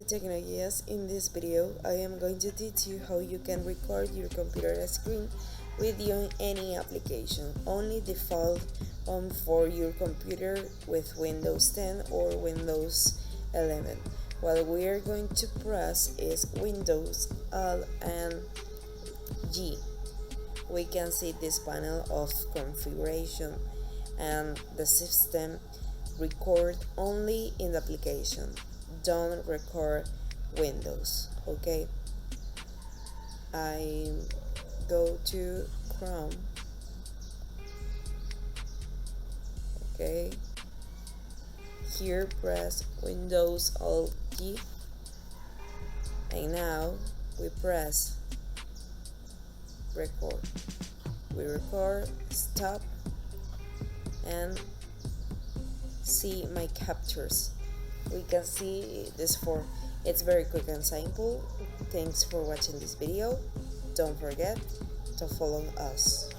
Technologies. In this video, I am going to teach you how you can record your computer screen with any application. Only default for your computer with Windows 10 or Windows 11. What we are going to press is Windows Alt and G. We can see this panel of configuration and the system record only in the application. Don't record Windows. Okay, I go to Chrome. Okay, here press Windows Alt key, and now we press record. We record, stop, and see my captures. We can see this for it's very quick and simple. Thanks for watching this video. Don't forget to follow us.